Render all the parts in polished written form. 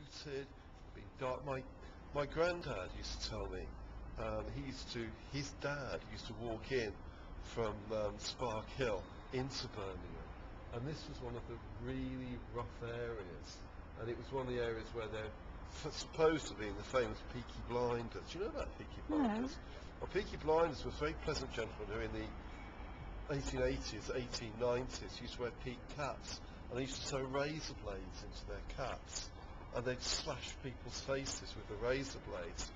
polluted, been dark. My granddad used to tell me his dad used to walk in from Spark Hill into Birmingham, and this was one of the really rough areas, and it was one of the areas where they're supposed to be in the famous Peaky Blinders. Do you know about Peaky Blinders? No. Well, Peaky Blinders was very pleasant gentlemen who in the 1880s, 1890s used to wear peaked caps, and they used to sew razor blades into their caps, and they'd slash people's faces with the razor blades.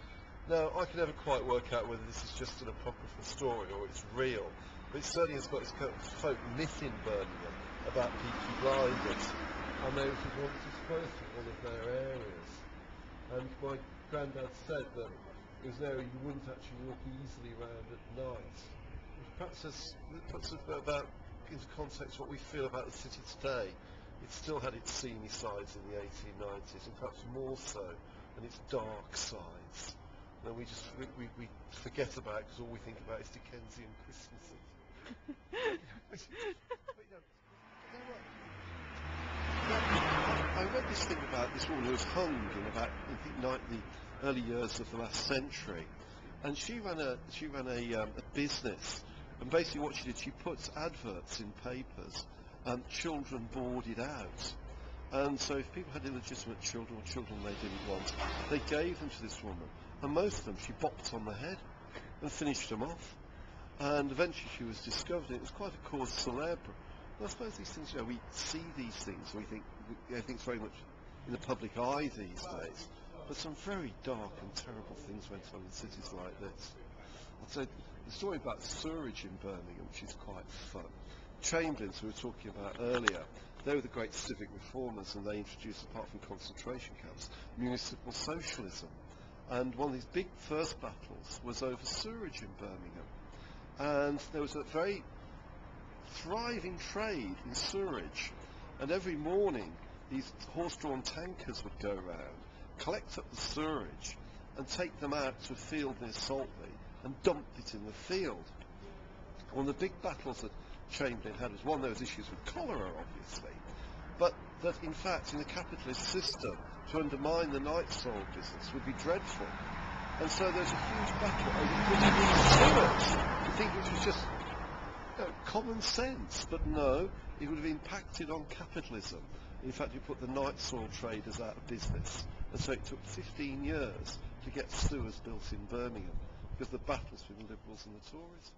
Now, I can never quite work out whether this is just an apocryphal story or it's real, but it certainly has got this kind of folk myth in Birmingham about Peaky Blinders, and they were supposed to be one of their areas. And my granddad said that it was an area you wouldn't actually walk easily around at night, which perhaps puts us about into context what we feel about the city today. It still had its seamy sides in the 1890s, and perhaps more so, and its dark sides. And we forget about it because all we think about is Dickensian Christmases. I read this thing about this woman who was hung in about, I think, the early years of the last century, and she ran a business, and basically what she did, she puts adverts in papers, and children boarded out. And so if people had illegitimate children or children they didn't want, they gave them to this woman, and most of them she bopped on the head and finished them off. And eventually she was discovered, and it was quite a cause célèbre. Well, I suppose these things, we see these things, we think everything's very much in the public eye these days. But some very dark and terrible things went on in cities like this. I'd say the story about sewerage in Birmingham, which is quite fun. Chamberlains, who we were talking about earlier, they were the great civic reformers, and they introduced, apart from concentration camps, municipal socialism. And one of these big first battles was over sewerage in Birmingham. And there was a very thriving trade in sewerage, and every morning these horse-drawn tankers would go around, collect up the sewerage and take them out to a field near Saltley and dump it in the field. One of the big battles that Chamberlain had was, one, there was issues with cholera obviously, but that in fact in the capitalist system to undermine the night soil business would be dreadful, and so there's a huge battle over putting in sewers. You think it was just common sense, but no, it would have impacted on capitalism. In fact, you put the night soil traders out of business, and so it took 15 years to get sewers built in Birmingham because of the battles between the Liberals and the Tories.